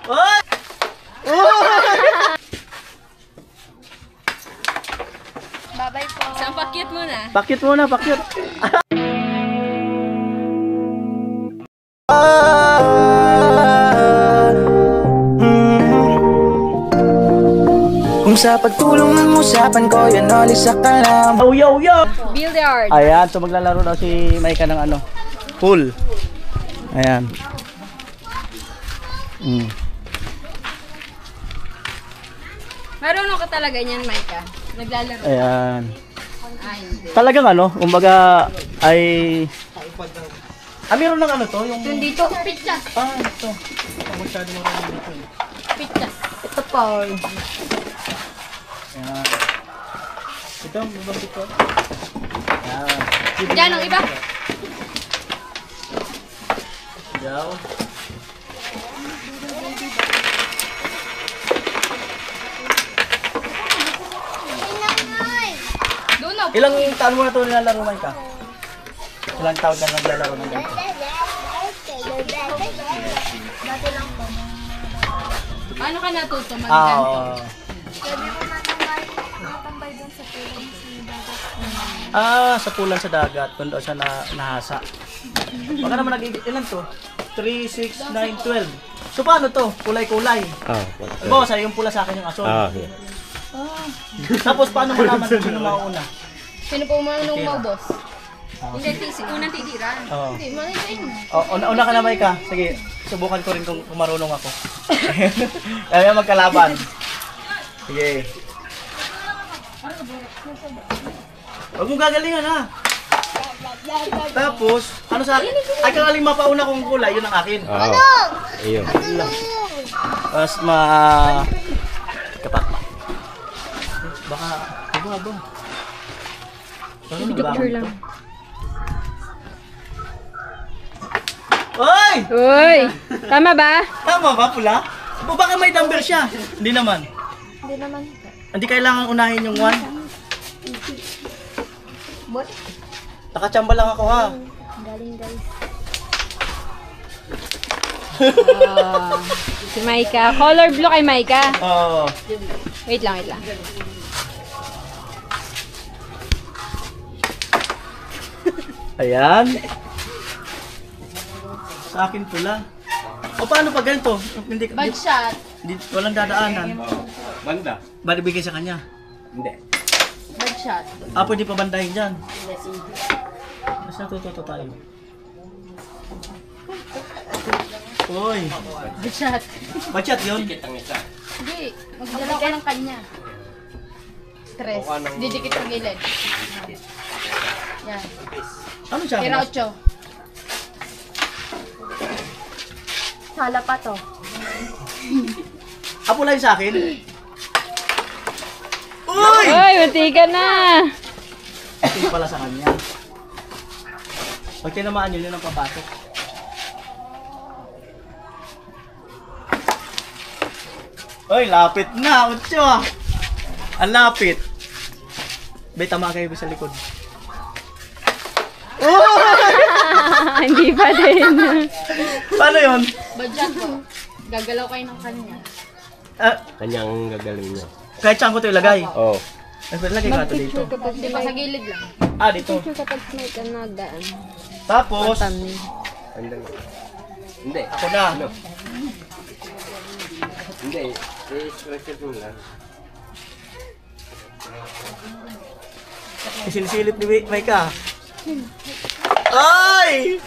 Oy! Bye-bye po. Isang pakyut muna. Pakyut muna, pakyut. Kung sa pagtulong ng usapan ko, yan alis sa kalam. Oh, yo, yo! Billiard. Ayan, so maglalaro daw si Maika ng ano, pool. Ayan. Marunong ka talaga niyan, Maika. Naglalaro. Ayan. Ay, hindi. Talagang ano, kumbaga ay... meron ng ano to? Yung... Dito, pitchas. Ito. Ito masyado marunong dito. Pitchas. Ito po. Ayan. Ito, mabang dito. Ayan. Diyan ang iba. Diyaw. Doon na. Ilang taon mo na ito nilalaro, Maika? Ilang taon ka naglalaro ng ganito? Paano ka natuto Oo. mag-ganto? Sa pulan sa dagat, kung doon siya nahasa. Baka naman ilan to? 3, 6, 9, 12. So paano to? Kulay-kulay. Diba, sa yung pula sa akin yung asol. Okay. Tapos paano mo naman kung sino mauuna? Sino po marunong Tira. maubos? Hindi, unang titira. Oo. Hindi, manitin. Una ka na, Maika. Sige, subukan ko rin kung marunong ako. Kaya magkalaban. Sige. Huwag mong gagalingan, ha? Tapos, ano sa akin? Ay, kung aling mapauna kong kulay, yun ang akin. Ayun. Tapos kapak. Baka, abo. Picture lang. Oy! Uy! Tama ba? Tama ba, pula? O baka may dumbbell siya? Hindi naman. Hindi naman. Hindi kailangan unahin yung 1. But, Nakachamba lang ako, ha? galing guys. Si Maika. Color blue kay Maika. Oo. Wait lang, wait lang. Ayan. Sa akin pula. O paano pag ganito? Bad shot. Walang dadaanan. Banda? Bali bigay sa kanya. Hindi. Bad shot. Pwede pa bandahin dyan. Mas natututo tayo. Uy. Bad shot. Bachat yun? Ang isa. Hindi. Magdala ka ng kanya. Tres. Didikit ang gilid. Yan. Ano siya? Tira 8. Sala pa to. Pula yun sa akin? Uy! Uy, mati ka na. Ito pala sa kanya. Pag tinamaan yun, yun ang papasok. Uy, lapit na! 8 ah! Ang lapit! Bay, tama kayo sa likod. Hindi pa din. Paano yun? Bad shot po. Gagalaw kayo ng kanya. Kanyang gagaling niya. Kahit saan ko ito ilagay. Oo. Lagay ka ito dito. Hindi pa sa gilid lang. Dito. Kapag may kanadaan. Tapos, Hindi. ako na. Hindi. I-stretch mo lang. Isinisilip ni Maika. Ay!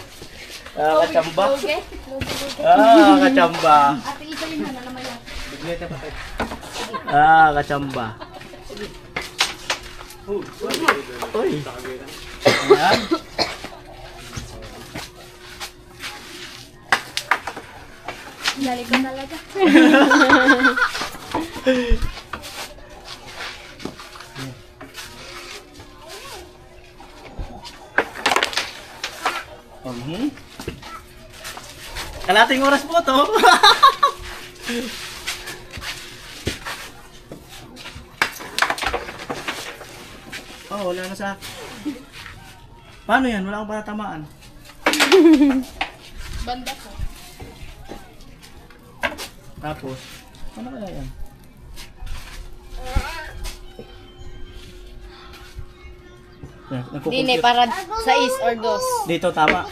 Kachamba. Kachamba. Ate, isa yun na naman yan. Kachamba. Uy. Ayan. Dali ko talaga. Kalating oras po to. Wala na sa... Paano yan? Wala akong patatamaan. Banda ko. Tapos, ano kaya yan? Dine, para 6 or 2. Dito, tama.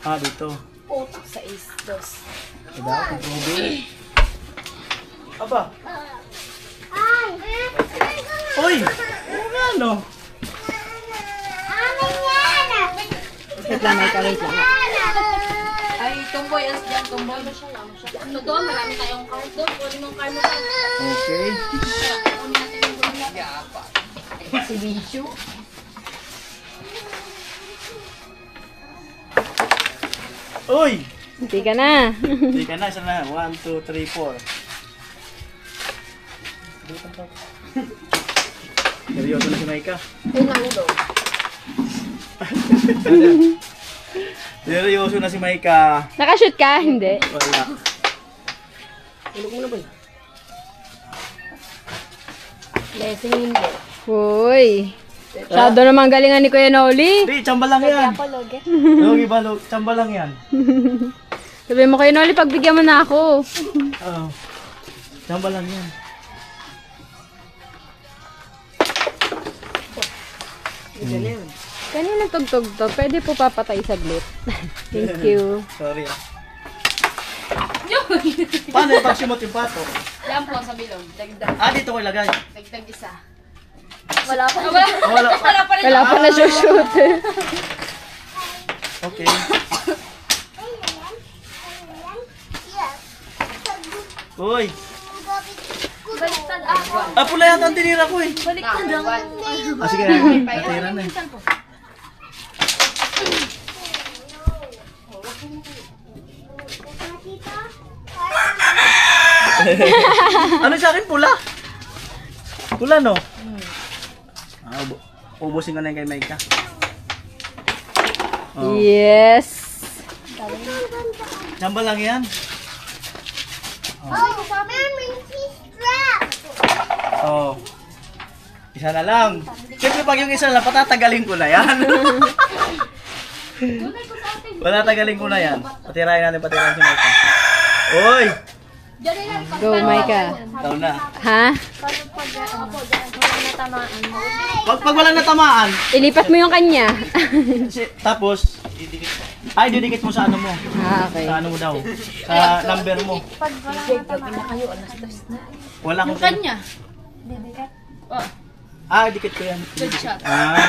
Ah, dito. 6, 2. Diba? Tubig. Aba. Uy! Ano? Wait lang, wait lang. Ay, tumboy, as dyan, tumboy. Ano doon, marami tayong card doon. Kunin mong card mo doon. Okay. Kunin natin yung doon natin. Si Bishu. Uy! Hindi ka na. Hindi ka na, isa na. 1, 2, 3, 4. Seryoso na si Maika. Seryoso na si Maika. Nakashoot ka? Hindi. Wala. Blessing hindi. Hoy. Masyado naman galingan ni Kuya Noli. Hindi, tsamba lang yan. Loge. Logi ba? Tsamba lang yan. Sabi mo Kuya Noli, pagbigyan mo na ako. Oo. Tsamba lang yan. Kanina tugtog to. Pwede po papatay saglit. Thank you. Sorry ah. Paano yung pagsimot yung pato? Yan po sa bilog. Dagdag. Ah, dito ko ilagay. Dagdag isa. Wala pa. Wala. Wala pa na shoot. Okay. Uy. Baliktad. Ah, pula yata ang tinira ko eh. Baliktad. Ah, sige na. Natira na eh. Ano sa akin? Pula? Pula no? Ah, ubusin ko na yung kay Maika. Oh. Yes. Tsamba lang yan. Oh. Isa na lang. Siyempre pag yung isa na lang, patatagalin ko na yan. Patatagalin ko na yan. Patirahin natin, patirahin si Maika. Uy! Go, Maika. Ikaw na. Ha? Pag wala natamaan, Ilipat mo yung kanya. tapos, ay, didikit mo sa ano mo. Ah, okay. Sa ano mo daw. Sa number mo. Wala akong Kanya. Ah, dikit ko yan. Good shot. Ah.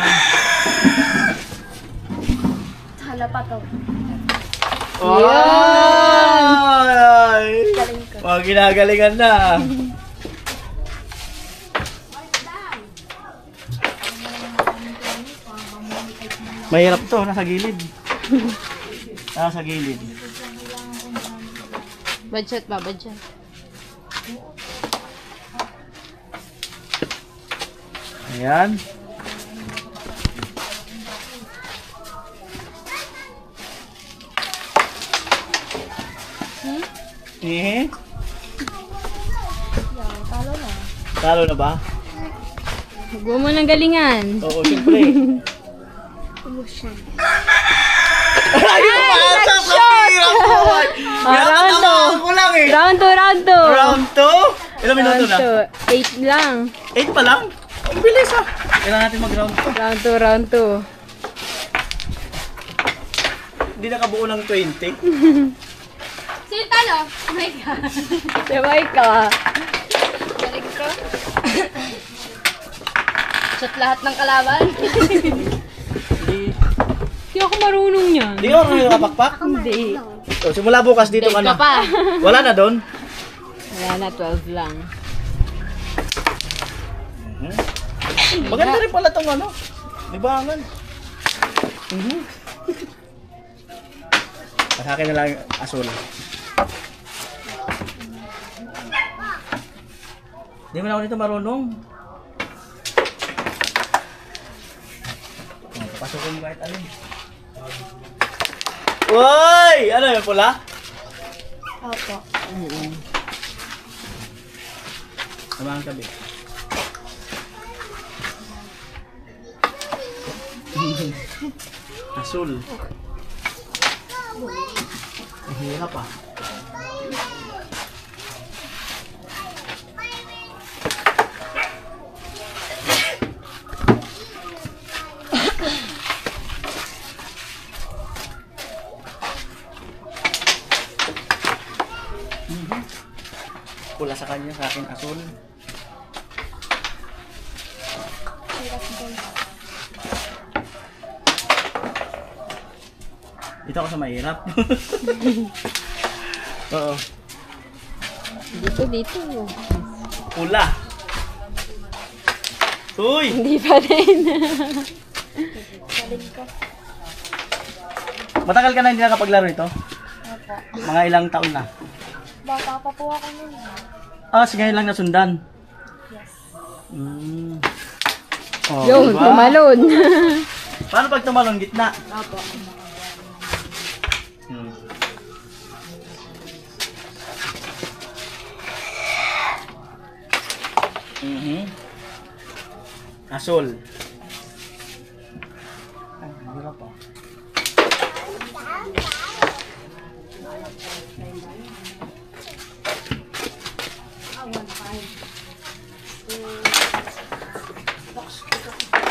Hala pa to. Ay! Mga ginagalingan na. Mahirap to, nasa gilid. Nasa gilid. Bad shot ba? Bad shot. Ayan. Eh? Talo na ba? Huwag mo ng galingan. Oo, siyempre. Ay, pumasok sa hirap ko! Round two. Ko lang eh. Round 2, round 2. Round 2? Ilang minuto na? 8 lang. 8 pa lang? Ang bilis ah. Kailangan natin mag-round 2. Round 2, round 2. Hindi nakabuo ng 20. Sino talo? Oh my God. Sabay ka. Galing ko. Shot lahat ng kalaban. Hindi ako marunong yan. Hindi ka marunong nakapakpak? Hindi. So, simula bukas dito ka Date na. ka pa. Wala na doon? Wala na, 12 lang. Maganda rin pala itong ano. Libangan. Sa akin na lang asul. Hindi mo na ako dito marunong. Papasukin mo kahit alin. Uy! Ano yun, pula? Opo. Samahan kami. Asul. Mahirap ah. Pula sa kanya, sa akin asul. Dito ako sa mahirap. Oo. Dito. Pula. Uy! Hindi pa rin. Matagal ka na hindi nakapaglaro ito? Mga ilang taon na? Bata pa po ako nun. Sige, ngayon lang nasundan. Yes. Oh, Yun, diba? tumalon. Paano pag tumalon gitna? Opo. Asul. Ay, hirap pa.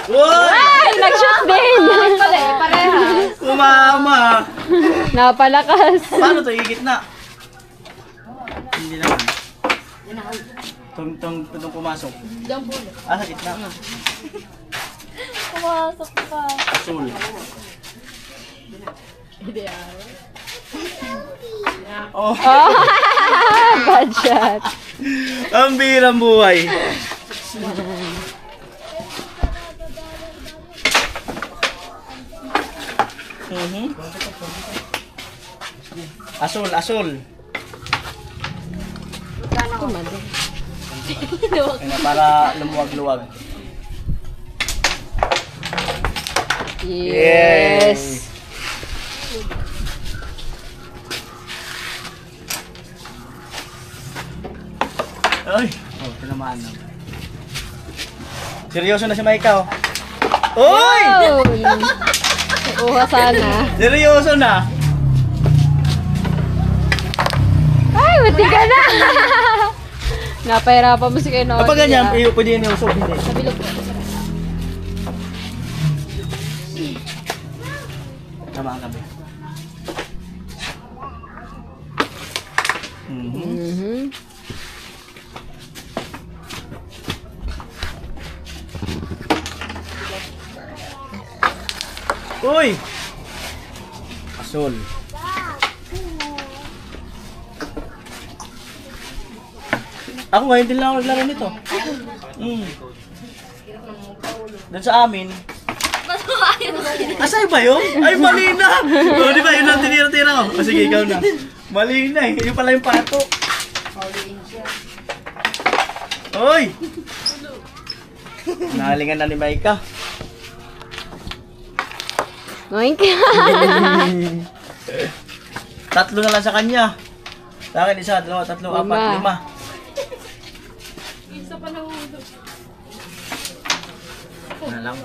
Uy! Ay, nag-shoot din. Pala eh, parehas. Umama! Napalakas. Paano to? Igitna? Hindi naman. Itong pumasok. Diyan po. Sa gitna. Pumasok pa. Asul. Oh, Bad shot. ang birang buhay. Asul. Tumalon. Ayun na, para lumuwag-luwag. Yes. Ay! Tinamaan na. Seryoso na si Maika, oh. Uy! Yun. Uha sana. Seryoso na! Ay, buti ka na. Napahirapan mo si kayo na. Kapag ganyan, pwede yun iusog, hindi. Nabilog po. Tamaan kami. Uy! Asul. Ako ngayon din lang ako naglaro nito. Doon sa amin. Sa'yo ba yun? Ay, mali na! O, di ba yun ang tinira-tira ko? O, sige, ikaw na. Mali na eh. Yun pala yung pato. Hoy! Nahalingan na ni Maika. Oink. Tatlo na lang sa kanya. Sa akin, isa, dalawa, tatlo, apat, 5. Isa pa lang ulo. Na lang.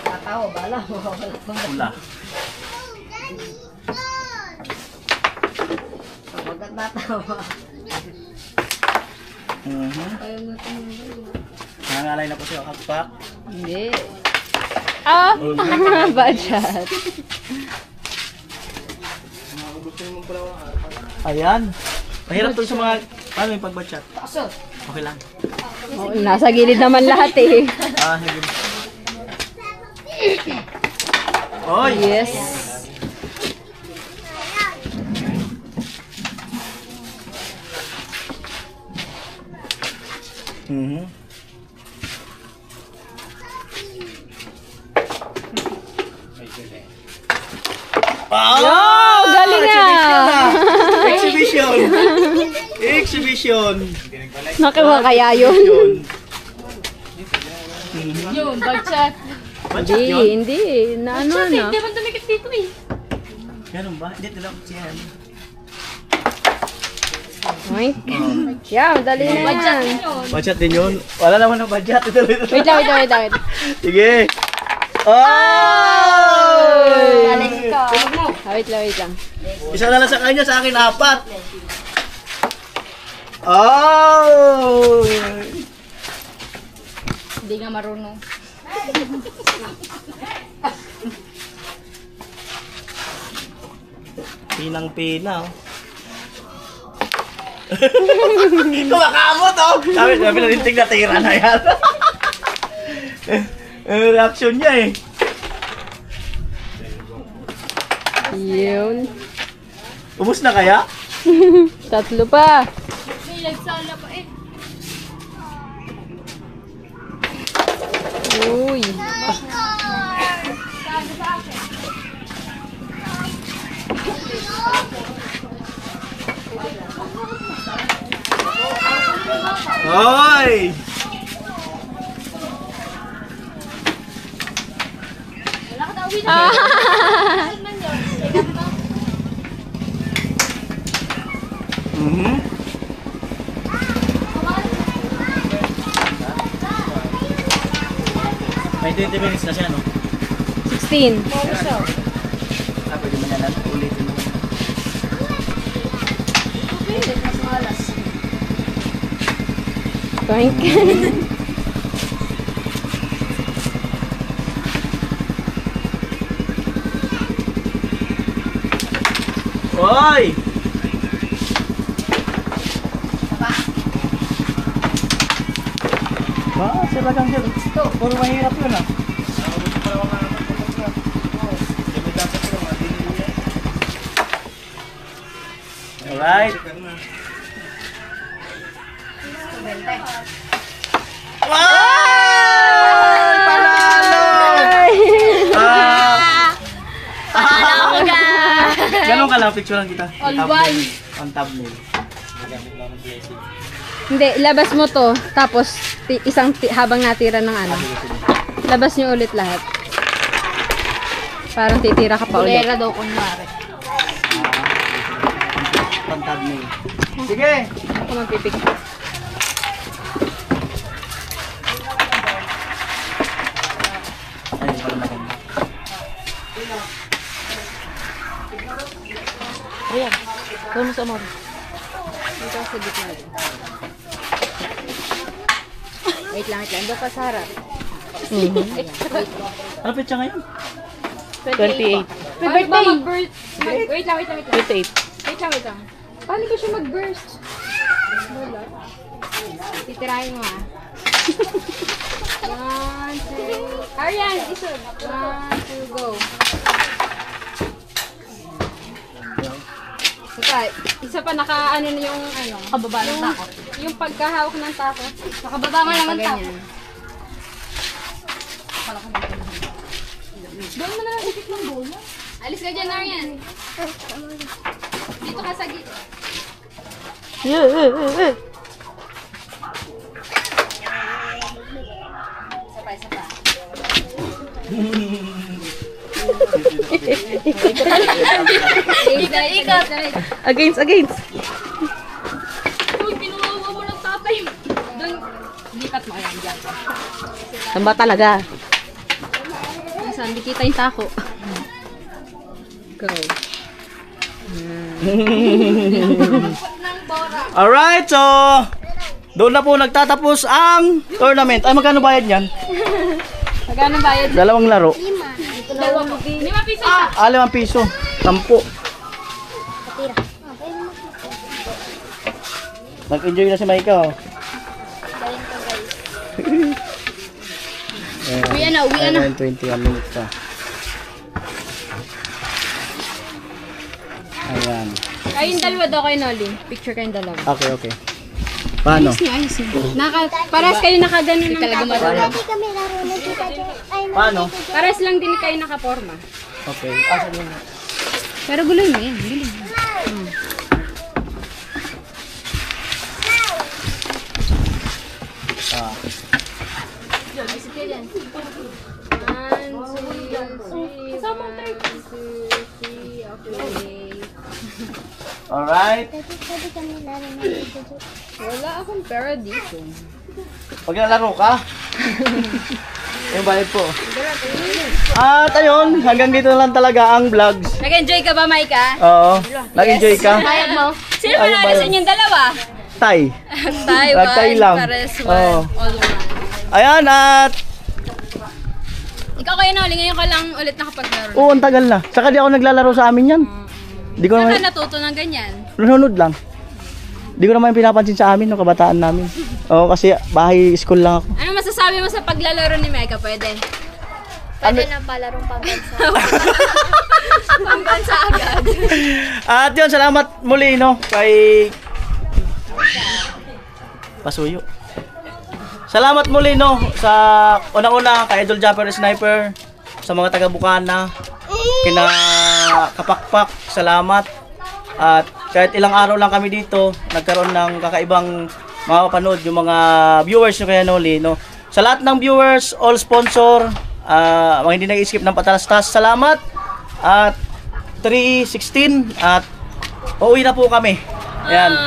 Tatawa, bala. Pula. Bagat natawa. Ayaw na tumulong. Nangangalay na po siya, kakpak. Hindi. Bad shot. Ayan. Mahirap to sa mga, paano yung pagbatchat? Takso. Okay lang. Oh, nasa gilid naman lahat eh. Sige. Oy! Yes. Oh, galing Exhibition! Exhibition! Nakuha kaya yun? Yun, bagchat. Batchat yun? Hindi. Naano na. Hindi man tumikit dito eh. Ganun ba? Hindi, lang siya. Oink. Yeah, madali na Bagchat yan. yun. Budget din yun. Wala naman ng budget. Ito. Wait lang. Sige. Oh! Galing ka. Wait lang. Isa na lang sa kanya, sa akin 4. Oh! marunong. Pinang-pina, oh. Kumakamot, oh! Sabi na rintig na tira na yan. Reaction niya, eh. Yun. Ubus na kaya? Tatlo pa. May nagsala pa eh. Uy. Hoy! Wala ka na uwi na. Mhm. May 20 minutes na siya, no? 16. Ah, pwede mo na lang ulitin mo. Toink. Hoy! Ba, talagang sir. Puro mahirap yun, ah. Alright. Wow! Panalo! Ganun ka lang, picturean kita. All one. On thumbnail. Hindi, labas mo to. Tapos, habang natira ng ano. Labas nyo ulit lahat. Parang titira ka pa ulit. Bulera daw kunwari. On thumbnail. Sige! Ako magpipicture. Ayun, pala maganda. Ayan. Doon mo sa moro. Dito sa gitna. Wait lang. Doon pa sa harap. Ano pitsa ngayon? 28. May birthday. Wait lang. 28. Wait lang. Paano ko siya mag-burst? Wala. Titirahin mo ah. 1, 2. Arian, isod. 1, 2, go. Saka, isa pa naka-ano na yung ano. Nakababa ng tako. Yung pagkahawak ng tako. Nakababa mo naman tako. Doon mo na lang ikit ng bola. Alis ka dyan, Arian. Dito ka sa gitna. Isa pa. Ikot. Against. Uy, pinuwawa mo ng tatay mo. Doon, lipat mo ayan dyan. Saan ba talaga? Saan, di kita yung tako. Go. Alright, so doon na po nagtatapos ang tournament. Ay, magkano bayad niyan? Magkano bayad? Dalawang laro. 5 piso. 5 piso. 10. Nag-enjoy na si Maika, oh. Uwi na. 21 minutes pa. Ayan. Kayong dalawa daw kay Nolly. Picture kayong dalawa. Okay. Paano? Ayos niyo. Paras kayo nakaganon ng talaga marunong. Paano? Paras lang din kayo nakaporma. Okay. Asan yun? Pero guloy mo yan. Guloy mo. Ah. Alright. Wala akong pera dito. Pag nalaro ka. Yung bayad po. At ayun, hanggang dito na lang talaga ang vlogs. Nag-enjoy ka ba, Maika? Oo. Nag-enjoy ka? Bayad mo? Sino Ayun, manalo bayad. sa inyong dalawa? Tay. Taiwan. Nag-Thai lang. Pares Oo. one. All one. Ayan, at Ikaw kayo Noli, ngayon ka lang ulit nakapaglaro. oo, ang tagal na. Saka di ako naglalaro sa amin yan. Di ko Saan naman, ka natuto ng ganyan? nunod lang. Di ko naman pinapansin sa amin, no, kabataan namin. Oo, kasi bahay school lang ako. Ano masasabi mo sa paglalaro ni Mecca? Pwede? Pwede na palarong pambansa. Pambansa agad. At yun, salamat muli, no, kay Pasuyo. Salamat muli, no, sa una-una kay Idol Japper Sniper, sa mga taga Bukana, kina Kapakpak, salamat. At kahit ilang araw lang kami dito, nagkaroon ng kakaibang makapanood yung mga viewers nyo kaya Noli, no. Sa lahat ng viewers, all sponsor, mga hindi nag-skip ng patalastas, salamat. At 3:16 at uuwi na po kami. Ayan.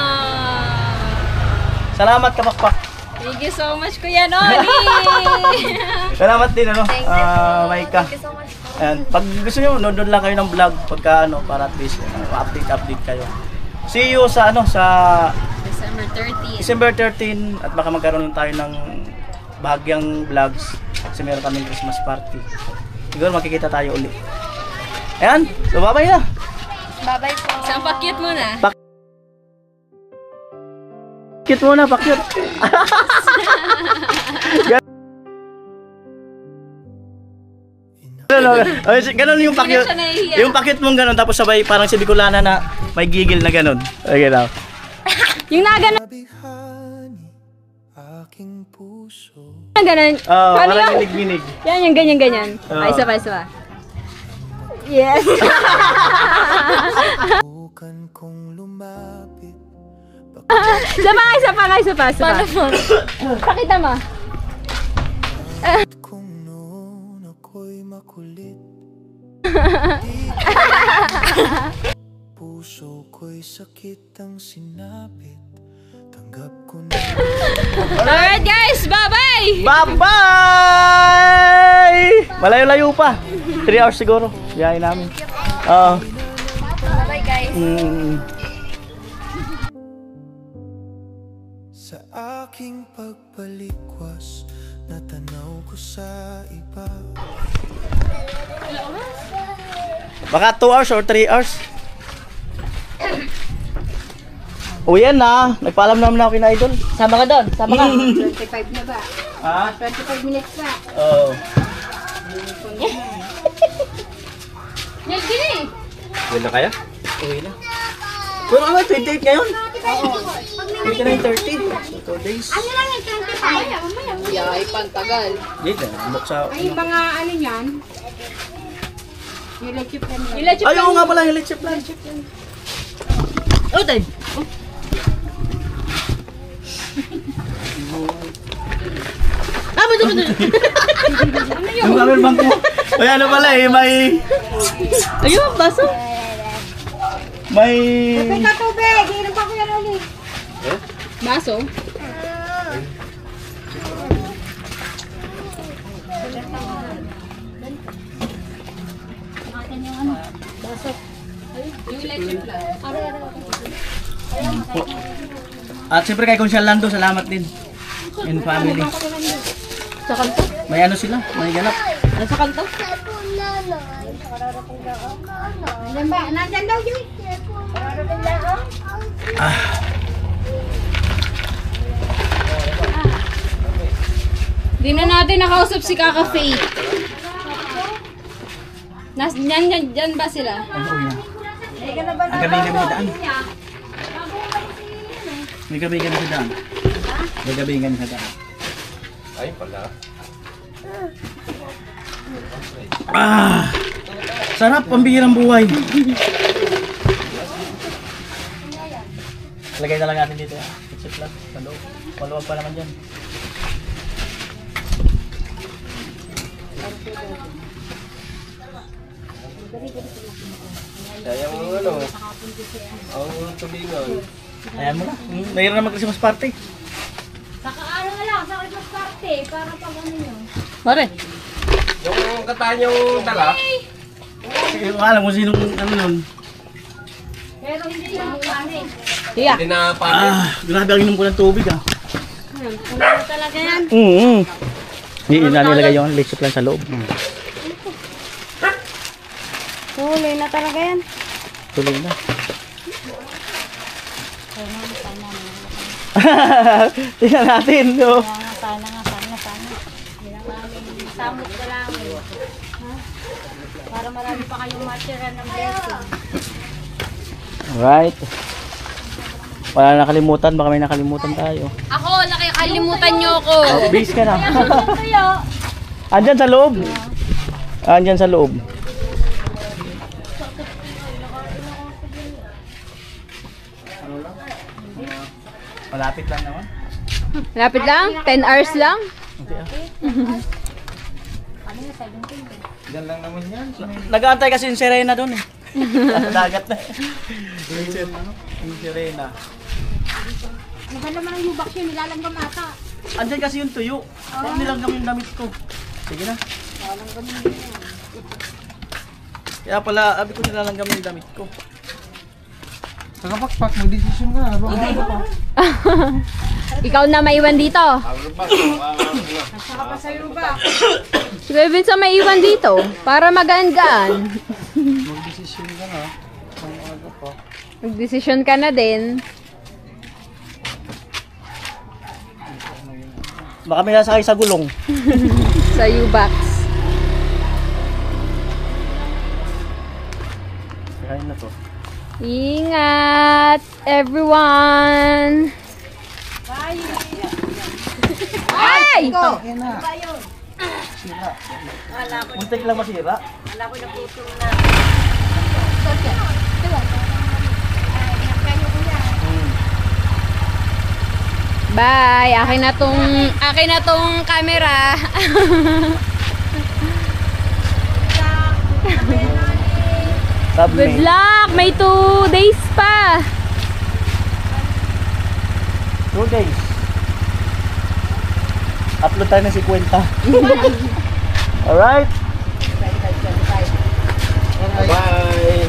Salamat Kapakpak. Thank you so much, Kuya Noli. Salamat din ano, Maika. Thank you so much. Ayan, pag gusto niyo nood lang kayo ng vlog pagka ano para at least update kayo. See you sa ano sa December 13. December 13 at baka magkaroon tayo ng bahagyang vlogs kasi meron kaming Christmas party. Siguro makikita tayo uli. Ayan, so bye-bye na. Bye-bye po. Isang pa-cute muna. Cute muna, pa-cute. Ganun yung pa-cute. Hindi na siya nahihiya. Yung pa-cute mong ganun tapos sabay parang si Bicolana na may gigil na ganun. Okay daw. Yung nagano. aking puso. Ganun. Oh, Paano parang yun? ginig-ginig. Yan, yung ganyan-ganyan. Oo. Ay, isa pa. Yes. Bukan kong lumapit. isa pa. Paano mo? Pakita mo. Kung noon ako'y makulit. Puso ko'y sakit ang sinapit. Tanggap ko na. Alright guys, bye-bye! Bye-bye! Malayo-layo pa. 3 hours siguro. Biyahe namin. Oo. Bye-bye guys. Sa aking pagbalikwas, natanaw ko sa iba. Baka 2 hours or 3 hours. Uyan na. Nagpaalam naman ako kina Idol. Sama ka doon. Sama ka. 25 na ba? Ha? 25 minutes na. Oo. Yan, gini! Yun na kaya? Uwi na. Pero ano, 28 ngayon? Oo. Hindi na yung 30. So 2 days. Yay, pantagal. Dito, buksa. Ay, mga ano yan? Yung leche plan. Ay, oo nga pala yung leche plan. Oh, time. Ba't ito? Ano yun? Yung camera bank mo. Ay, ano pala eh, may... Ayun, baso. May... Tubig! Inom pa ko yan ulit. Baso? Yung leche plan. At siyempre kay Consial Lando, salamat din. And family. Sa kanto? May ano sila, may ganap. Ano sa kanto? Nandyan daw yun. Di na natin nakausap si Kaka Faith. Dyan ba sila? Ang gabi-gabi sa daan. May gabi-gabi sa daan. May gabi-gabi sa daan. Ay, pala. Sarap, pambihirang buhay. Lagay na lang natin dito. Ketchup lang. Maluwag pa naman dyan. Sayang ang ano. Ang tubingan. Ayan mo na. Mayroon na mag-Christmas party. Saka ano na lang, sa Christmas party, para pag ano yun. Pare. Yung kataan yung dala. Sige, alam mo sinong ano nun. Pero hindi yung ano eh. Hindi na paano. Grabe ang inom ko ng tubig ah. Ano talaga yan? Nilagay yung leche plan sa loob. Tuloy na talaga yan. Tuloy na. Tingnan natin, no? Sana. Bilang namin, samot ka lang. Ha? Para marami pa kayong matira ng blessing. Alright. Wala na nakalimutan, baka may nakalimutan tayo. Ako, nakikalimutan nyo ako. Oh, base ka na. Tuyo. Andyan sa loob. Andyan sa loob. Malapit lang naman. Lapit lang? 10 hours lang? Diyan lang naman yan. Nag-aantay kasi yung sirena doon eh. Sa dagat na eh. Yung sirena. Maganda naman ang yubak yun, nilalanggam ata. Andyan kasi yung tuyo. Kung nilanggam yung damit ko. Sige na. Kaya pala, abi ko nilalanggam yung damit ko. Kakapakpak, mag-desisyon ka na. Ikaw na maiwan dito. Si Kuya Vince ang maiwan dito. Para magaan-gaan. Mag-desisyon ka na. Mag-desisyon ka na din. Baka may nasakay sa gulong. Sa U-Box. Kaya na to. Ingat, everyone! Ay! Muntik lang masira. Bye! Akin na tong camera. Good luck! May 2 days pa! 2 days. Upload tayo ng 50. Alright. Bye!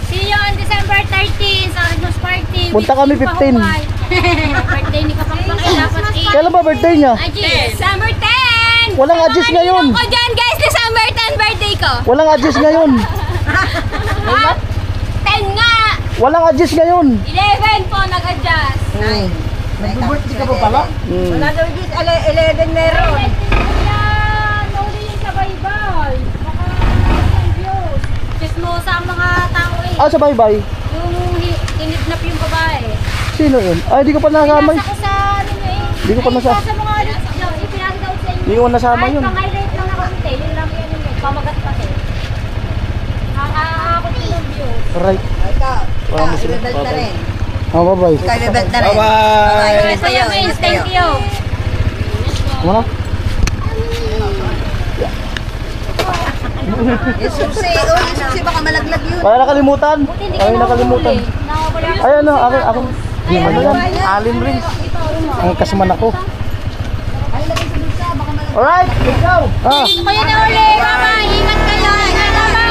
See you on December 13 sa Christmas party. Punta kami 15. Birthday ni Kapakpak ay dapat Kailan ba birthday niya? December 10! Walang adjust ngayon. Ko dyan guys, December 10 birthday ko. Walang adjust ngayon. Ha? 10 nga! Walang adjust ngayon. 11 po nag-adjust. Nag-birthday ka pa pala? Wala daw dito, 11 meron. Ayan, nauli yung sa Bible. Baka ang Diyos. Diyos mo sa mga tao eh. Ah, sa bye-bye. Yung kinidnap yung babae. Sino yun? Ay, di ko pa nasama. Pinasa ko sa ano nyo eh. Di ko pa nasama. Sa mga ipinasa daw sa inyo. Di ko nasama Kahit yun. pang-highlight lang na konti, yun lang yan yun. Pamagat pa din. Nakakakot yun ng Diyos. Right. Wala mo sila. Bye-bye. Oh, bye-bye. Bye-bye! Kuya Vince, thank you. Ano na? Susi, baka malaglag yun. Wala nakalimutan. Hindi Ay, nakalimutan. Nakawala. Ay, ano, ako. Ano yan? Alin rings. Ang kasman ako. Alright, let's go. Ah. Kuya na uli, mama, ingat kayo. Ingat naman.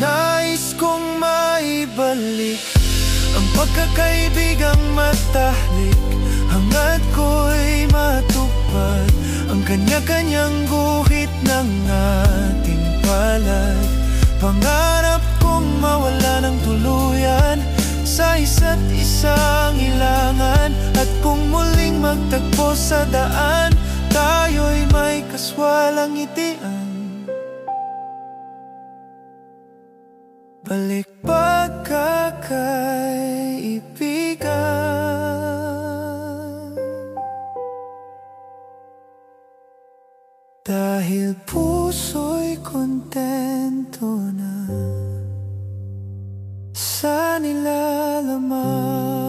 Nais kong maibalik ang pagkakaibigang matahlik. Hangad ko'y matupad ang kanya-kanyang guhit ng ating palad. Pangarap kong mawala ng tuluyan sa isa't isang ilangan. At kung muling magtagpo sa daan, tayo'y may kaswalang ngitian. Balik pagkakaibigan, dahil puso'y kontento na sa nilalaman.